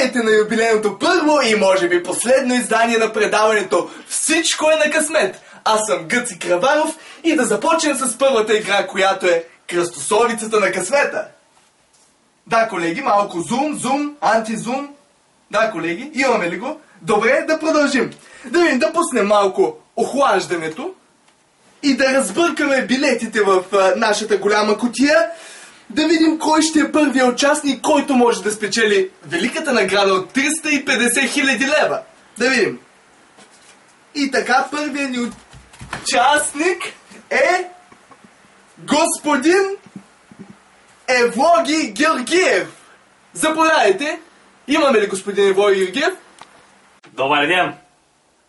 Здравейте на юбилейното първо и може би последно издание на предаването "Всичко е на късмет". Аз съм Гъци Краваров и да започнем с първата игра, която е кръстосовицата на късмета. Да, колеги, малко зум, антизум. Да, колеги, имаме ли го? Добре, да продължим. Да пуснем малко охлаждането и да разбъркаме билетите в нашата голяма кутия. Да видим кой ще е първият участник, който може да спечели великата награда от 350 000 лева. Да видим. И така, първият ни участник е господин Евлоги Георгиев. Заповядайте. Имаме ли господин Евлоги Георгиев? Добър ден!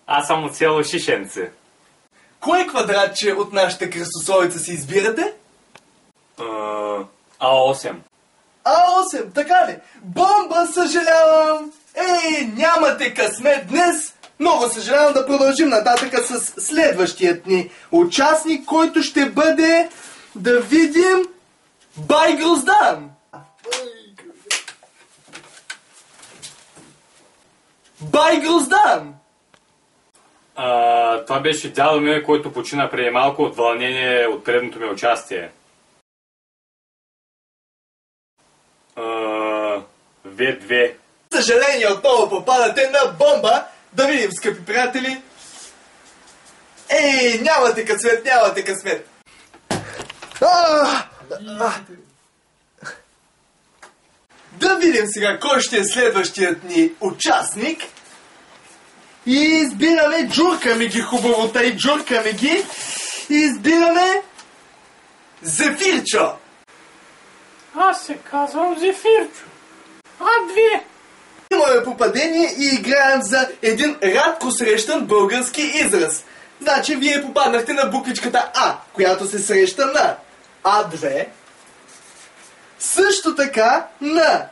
Аз съм от село Шишенце. Кое квадратче от нашата кръстосовица си избирате? А8. А8, така ли? Бомба, съжалявам! Нямате късмет днес! Много съжалявам, да продължим нататъка с следващият ни участник, който ще бъде, да видим, Бай Гроздан! Бай Гроздан! Това беше дядо ми, който почина преди малко от вълнение от предното ми участие. В2. Съжаление, отново попадате на бомба. Да видим, скъпи приятели. Нямате късмет, нямате късмет. Да видим сега кой ще е следващият ни участник. И избираме, джуркаме ги хубаво, тъй джуркаме ги. И избираме Зефирчо. Аз се казвам Зефирчо. А2. Имаме попадение и играем за един рядко срещан български израз. Значи вие попаднахте на буквичката А, която се среща на А2. Също така на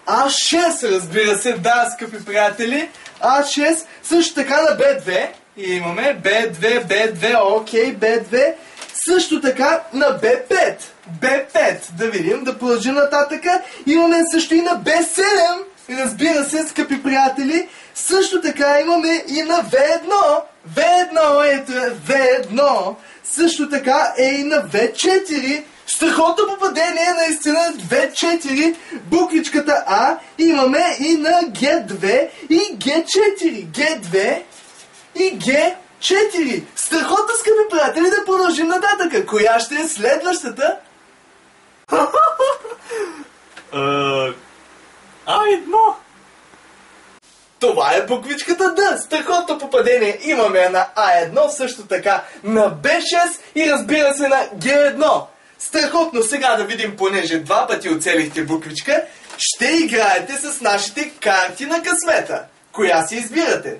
А6, разбира се, да, скъпи приятели. А6, също така на Б2. И имаме Б2, окей, Б2. Също така на Б5. Б5, да видим, да продължим нататъка. Имаме също и на Б7. Разбира се, скъпи приятели. Също така имаме и на В1. В1, ето е В1. Също така е и на В4. Страхотно попадение, наистина, В4. Буквичката А. Имаме и на Г2 и Г4. Г2 и Г4. Страхотно, скъпи приятели, да продължим нататъка. Коя ще е следващата? А1. Това е буквичката Д. Страхотно попадение. Имаме на А1, също така на Б6 и разбира се на Г1. Страхотно, сега да видим, понеже два пъти оцелихте буквичка, ще играете с нашите карти на късмета. Коя си избирате?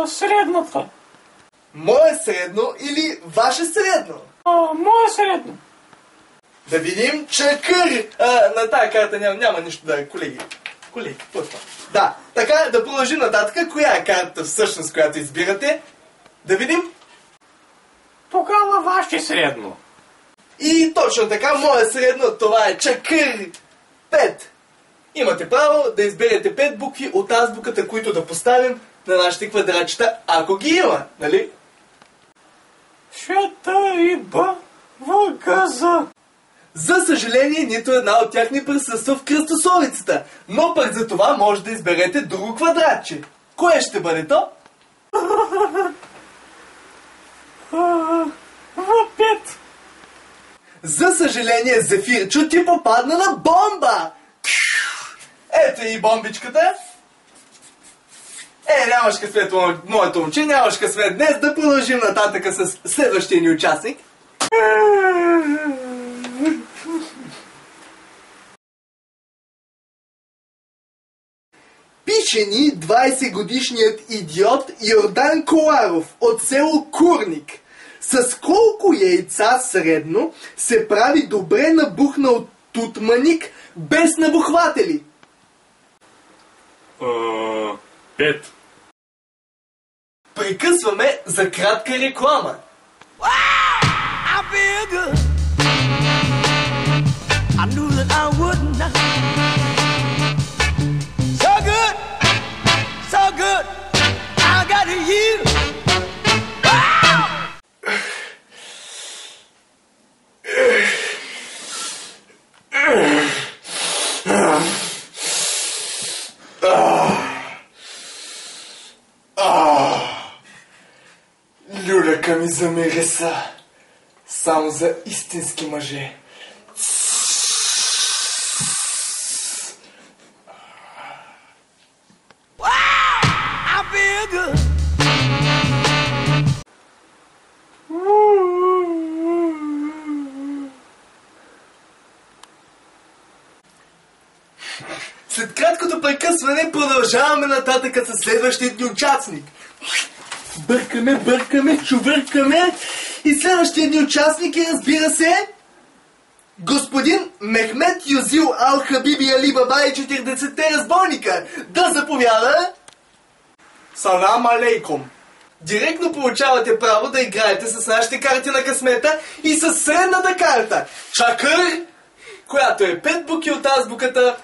Средната. Мое средно или ваше средно? Мое средно. Да видим, чакър! На тая карта няма нищо да е, колеги. Колеги, какво е това? Да, така, да продължим нататък. Коя е картата всъщност, която избирате? Да видим. Тогава ваше средно. И точно така, мое средно, това е чакър 5. Имате право да изберете 5 букви от азбуката, които да поставим на нашите квадратчета, ако ги има, нали? Шета и Б в газа. За съжаление, нито една от тях не присъства в кръстосовицата, но пък за това може да изберете друго квадратче. Кое ще бъде то? В5. За съжаление, Зефирчо, ти попадна на бомба! Ето и бомбичката. Нямаш късмет, моето момче, нямаш късмет днес. Да продължим нататъка с следващия ни участник. Пише ни 20-годишният идиот Йордан Коларов от село Курник. С колко яйца средно се прави добре набухнал тутманик без набухватели? 5. Прекъсваме за кратка реклама. Люляка ми замириса. Само за истински мъже. След краткото прекъсване продължаваме нататък със следващия ни участник. Бъркаме, чувъркаме. И следващия ни участник е, разбира се, господин Мехмед Юзил Ал Хабиби Али Баба и 40-те разбойника. Да заповяда. Салам алейкум. Директно получавате право да играете с нашите карти на късмета и с средната карта Чакър, която е 5 букви от азбуката,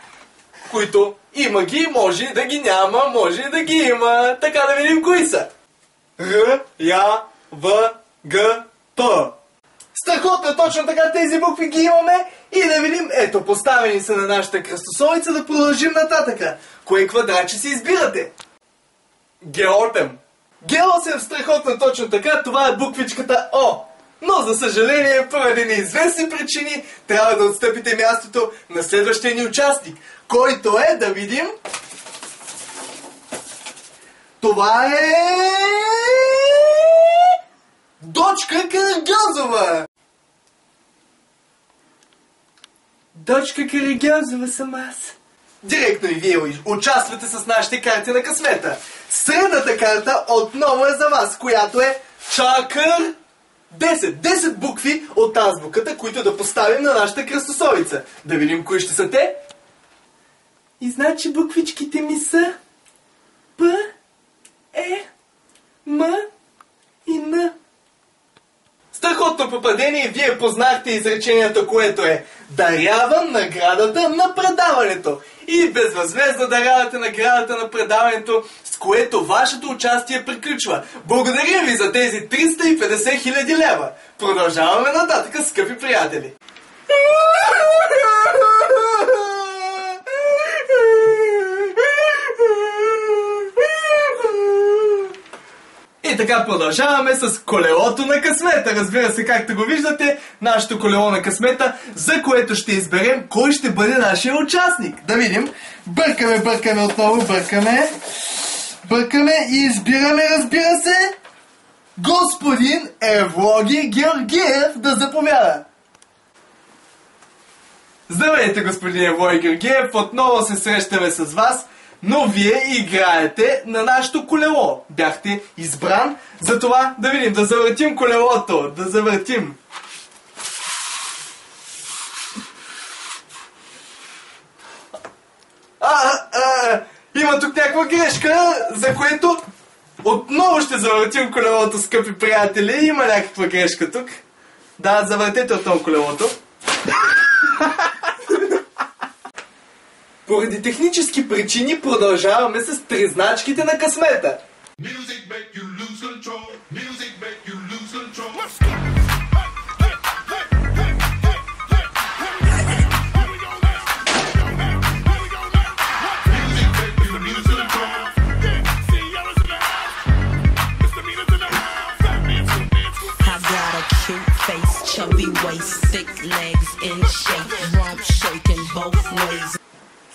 които има ги, може да ги няма, може да ги има. Така да видим кои са. Р, Я, В, Г, П. Страхотно, точно така тези букви ги имаме и да видим, ето, поставени са на нашата кръстосовица, да продължим нататъка. Кое квадратче си избирате? Г8. Г8 страхотно, точно така, това е буквичката О. Но, за съжаление, поради неизвестни причини, трябва да отстъпите мястото на следващия ни участник, който е, да видим... Това е... Дочка Карагьозова! Дочка Карагьозова съм аз. Директно и вие участвате с нашите карти на късмета. Средната карта отново е за вас, която е Чакър 10. 10 букви от азбуката, които да поставим на нашата кръстосовица. Да видим кои ще са те. И значи буквичките ми са П, Е, М и Н. Страхотно попадение, вие познахте изречението, което е: дарявам наградата на предаването. И безвъзмездно дарявате наградата на предаването, с което вашето участие приключва. Благодарим ви за тези 350 000 лева. Продължаваме нататък, скъпи приятели. И така продължаваме с колелото на късмета. Разбира се, както го виждате, нашето колело на късмета, за което ще изберем кой ще бъде нашия участник. Да видим. Бъркаме отново, бъркаме и избираме, разбира се, господин Евлоги Георгиев да заповяда. Здравейте, господин Евлоги Георгиев, отново се срещаме с вас. Но вие играете на нашето колело. Бяхте избран. Затова да видим, да завъртим колелото. Да завъртим. Има тук някаква грешка, за което отново ще завъртим колелото, скъпи приятели. Има някаква грешка тук. Да, завъртете отново колелото. Поради технически причини продължаваме с тризначките на късмета.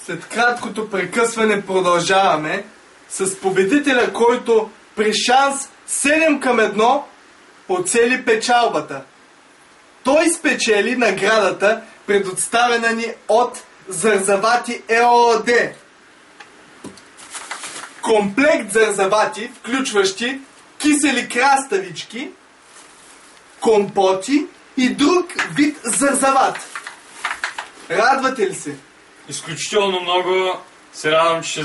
След краткото прекъсване продължаваме с победителя, който при шанс 7-1 оцели печалбата. Той спечели наградата, предоставена ни от Зарзавати ЕООД. Комплект зарзавати, включващи кисели краставички, компоти и друг вид зарзават. Радвате ли се? Изключително много се радвам, че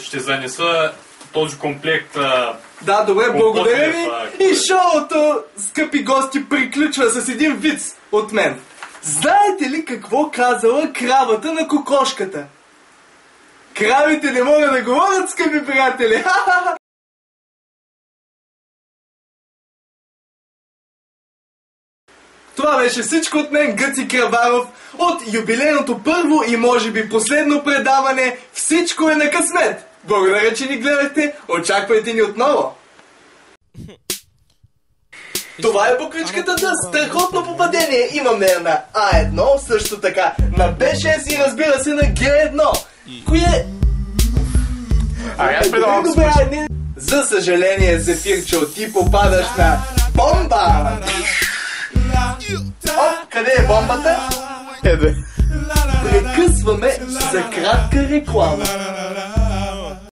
ще занеса този комплект. Да, добре, благодаря ви. И шоуто, скъпи гости, приключва с един виц от мен. Знаете ли какво казала кравата на кокошката? Кравите не могат да говорят, скъпи приятели. Това беше всичко от мен, Гъци Кръваров, от юбилейното първо и може би последно предаване "Всичко е на късмет". Благодаря, че ни гледахте, очаквайте ни отново! Това е буквичката Д, страхотно попадение имаме на А1, също така на Б6 и разбира се на Г1. Кое... Аз предавам да добре, за съжаление, Зефирчо, ти попадаш на бомба! О, къде е бомбата? Прекъсваме за кратка реклама.